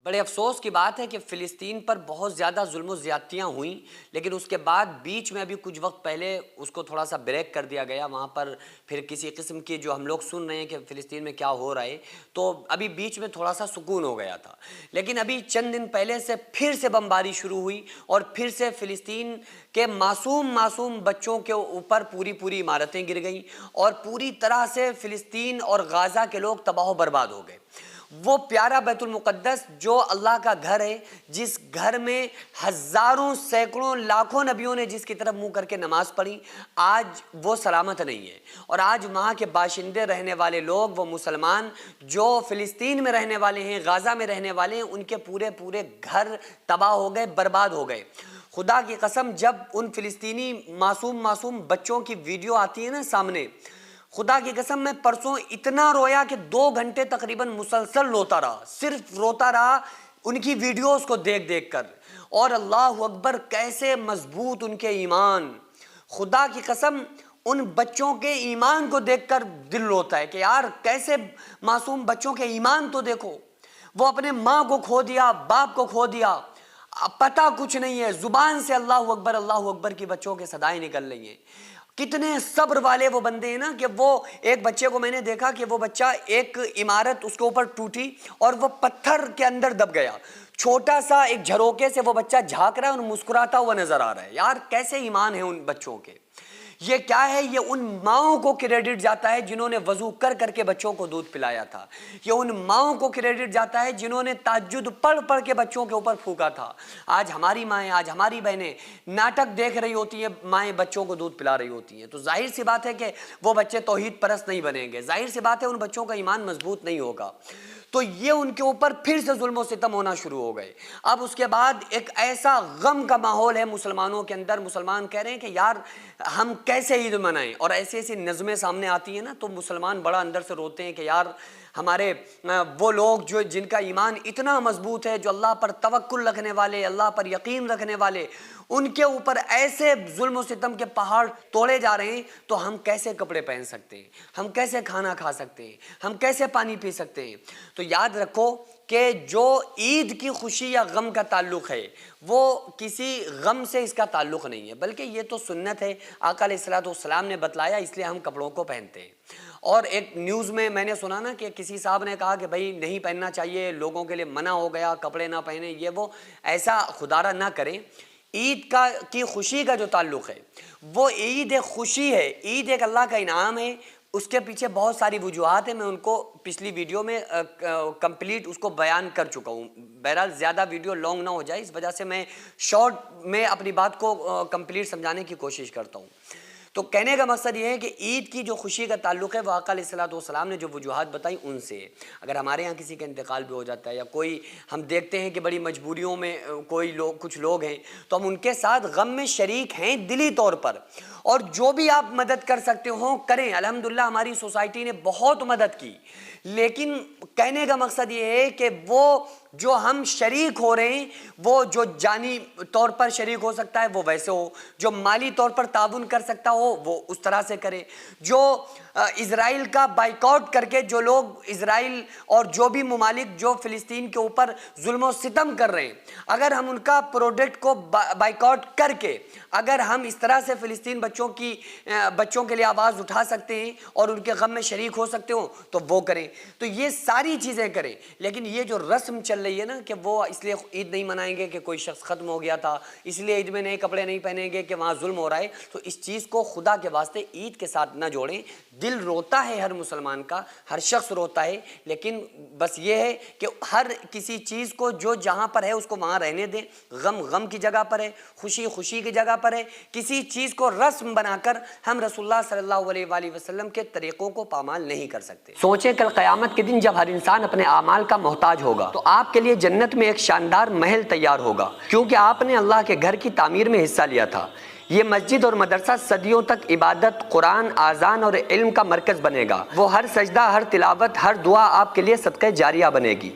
بڑے افسوس کی بات ہے کہ فلسطین پر بہت زیادہ ظلم و زیادتیاں ہوئیں، لیکن اس کے بعد بیچ میں ابھی کچھ وقت پہلے اس کو تھوڑا سا بریک کر دیا گیا. وہاں پر پھر کسی قسم کی جو ہم لوگ سن رہے ہیں کہ فلسطین میں کیا ہو رہا ہے، تو ابھی بیچ میں تھوڑا سا سکون ہو گیا تھا. لیکن ابھی چند دن پہلے سے پھر سے بمباری شروع ہوئی اور پھر سے فلسطین کے معصوم بچوں کے اوپر پوری عمارتیں گر گئیں اور پوری طرح سے فلسطین اور غازہ کے لوگ تباہ و برباد ہو گئے. وہ پیارا بیت المقدس جو اللہ کا گھر ہے، جس گھر میں ہزاروں سینکڑوں لاکھوں نبیوں نے جس کی طرف منہ کر کے نماز پڑھی، آج وہ سلامت نہیں ہے. اور آج وہاں کے باشندے رہنے والے لوگ، وہ مسلمان جو فلسطین میں رہنے والے ہیں، غازہ میں رہنے والے ہیں، ان کے پورے گھر تباہ ہو گئے، برباد ہو گئے. خدا کی قسم، جب ان فلسطینی معصوم بچوں کی ویڈیو آتی ہے نا سامنے، خدا کی قسم میں پرسوں اتنا رویا کہ 2 گھنٹے تقریباً مسلسل روتا رہا، صرف روتا رہا ان کی ویڈیوز کو دیکھ کر. اور اللہ اکبر، کیسے مضبوط ان کے ایمان. خدا کی قسم ان بچوں کے ایمان کو دیکھ کر دل روتا ہے کہ یار کیسے معصوم بچوں کے ایمان تو دیکھو. وہ اپنے ماں کو کھو دیا، باپ کو کھو دیا، پتہ کچھ نہیں ہے، زبان سے اللہ اکبر کی بچوں کے صدائیں نکل رہی ہیں. کتنے صبر والے وہ بندے ہیں نا کہ وہ ایک بچے کو میں نے دیکھا کہ وہ بچہ ایک عمارت اس کے اوپر ٹوٹی اور وہ پتھر کے اندر دب گیا. چھوٹا سا ایک جھروکے سے وہ بچہ جھانک رہا ہے اور مسکراتا ہوا نظر آ رہا ہے. یار کیسے ایمان ہے ان بچوں کے. یہ کیا ہے؟ یہ ان ماؤں کو کریڈٹ جاتا ہے جنہوں نے وضو کر کے بچوں کو دودھ پلایا تھا. یہ ان ماؤں کو کریڈٹ جاتا ہے جنہوں نے تہجد پڑھ کے بچوں کے اوپر پھونکا تھا. آج ہماری مائیں، آج ہماری بہنیں ناٹک دیکھ رہی ہوتی ہیں، مائیں بچوں کو دودھ پلا رہی ہوتی ہیں. تو ظاہر سی بات ہے کہ وہ بچے توحید پرست نہیں بنیں گے، ظاہر سی بات ہے ان بچوں کا ایمان مضبوط نہیں ہوگا. تو یہ ان کے اوپر پھر سے ظلم و ستم ہونا شروع ہو گئے. اب اس کے بعد ایک ایسا غم کا ماحول ہے مسلمانوں کے اندر. مسلمان کہہ رہے ہیں کہ یار ہم کیسے عید منائیں، اور ایسی نظمیں سامنے آتی ہیں نا تو مسلمان بڑا اندر سے روتے ہیں کہ یار ہمارے وہ لوگ جو جن کا ایمان اتنا مضبوط ہے، جو اللہ پر توکل رکھنے والے، اللہ پر یقین رکھنے والے، ان کے اوپر ایسے ظلم و ستم کے پہاڑ توڑے جا رہے ہیں تو ہم کیسے کپڑے پہن سکتے ہیں، ہم کیسے کھانا کھا سکتے ہیں، ہم کیسے پانی پی سکتے ہیں. تو یاد رکھو کہ جو عید کی خوشی یا غم کا تعلق ہے وہ کسی غم سے اس کا تعلق نہیں ہے، بلکہ یہ تو سنت ہے. آقا علیہ الصلوۃ والسلام نے بتلایا، اس لیے ہم کپڑوں کو پہنتے ہیں. اور ایک نیوز میں نے سنا نا کہ کسی صاحب نے کہا کہ بھائی نہیں پہننا چاہیے، لوگوں کے لیے منع ہو گیا، کپڑے نہ پہنے، یہ وہ. ایسا خدارہ نہ کریں. عید کی خوشی کا جو تعلق ہے وہ عید ایک خوشی ہے، عید ایک اللہ کا انعام ہے. اس کے پیچھے بہت ساری وجوہات ہیں، میں ان کو پچھلی ویڈیو میں کمپلیٹ اس کو بیان کر چکا ہوں. بہرحال زیادہ ویڈیو لانگ نہ ہو جائے، اس وجہ سے میں شارٹ میں اپنی بات کو کمپلیٹ سمجھانے کی کوشش کرتا ہوں. تو کہنے کا مقصد یہ ہے کہ عید کی جو خوشی کا تعلق ہے وہ آقا علیہ الصلوۃ والسلام نے جو وجوہات بتائی ان سے. اگر ہمارے ہاں کسی کا انتقال بھی ہو جاتا ہے یا کوئی ہم دیکھتے ہیں کہ بڑی مجبوریوں میں کچھ لوگ ہیں تو ہم ان کے ساتھ غم میں شریک ہیں دلی طور پر. اور جو بھی آپ مدد کر سکتے ہو کریں. الحمدللہ ہماری سوسائٹی نے بہت مدد کی، لیکن کہنے کا مقصد یہ ہے کہ وہ جو ہم شریک ہو رہے ہیں وہ جو جانی طور پر شریک ہو سکتا ہے وہ ویسے ہو، جو مالی طور پر تعاون کر سکتا ہو وہ اس طرح سے کرے. جو اسرائیل کا بائیکاٹ کر کے جو لوگ اسرائیل اور جو بھی ممالک جو فلسطین کے اوپر ظلم و ستم کر رہے ہیں، اگر ہم ان کا پروڈکٹ کو بائیکاٹ کر کے اگر ہم اس طرح سے فلسطین بچوں کے لیے آواز اٹھا سکتے ہیں اور ان کے غم میں شریک ہو سکتے ہو تو وہ کریں. تو یہ ساری چیزیں کریں. لیکن یہ جو رسم چل رہی ہے نا کہ وہ اس لیے عید نہیں منائیں گے کہ کوئی شخص ختم ہو گیا تھا، اس لیے عید میں نئے کپڑے نہیں پہنیں گے کہ وہاں ظلم ہو رہا ہے، تو اس چیز کو خدا کے واسطے عید کے ساتھ نہ جوڑیں. دل روتا ہے ہر مسلمان کا، ہر شخص روتا ہے، لیکن بس یہ ہے کہ ہر کسی چیز کو جو جہاں پر ہے اس کو وہاں رہنے دیں. غم کی جگہ پر ہے، خوشی کی جگہ پر ہے. کسی چیز کو رسم بنا کر ہم رسول اللہ صلی اللہ علیہ وآلہ وسلم کے طریقوں کو پامال نہیں کر سکتے. سوچیں کل قیامت کے دن جب ہر انسان اپنے اعمال کا محتاج ہوگا تو آپ کے لیے جنت میں ایک شاندار محل تیار ہوگا، کیونکہ آپ نے اللہ کے گھر کی تعمیر میں حصہ لیا تھا. یہ مسجد اور مدرسہ صدیوں تک عبادت، قرآن، آذان اور علم کا مرکز بنے گا. وہ ہر سجدہ، ہر تلاوت، ہر دعا آپ کے لیے صدقہ جاریہ بنے گی.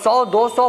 100, 200,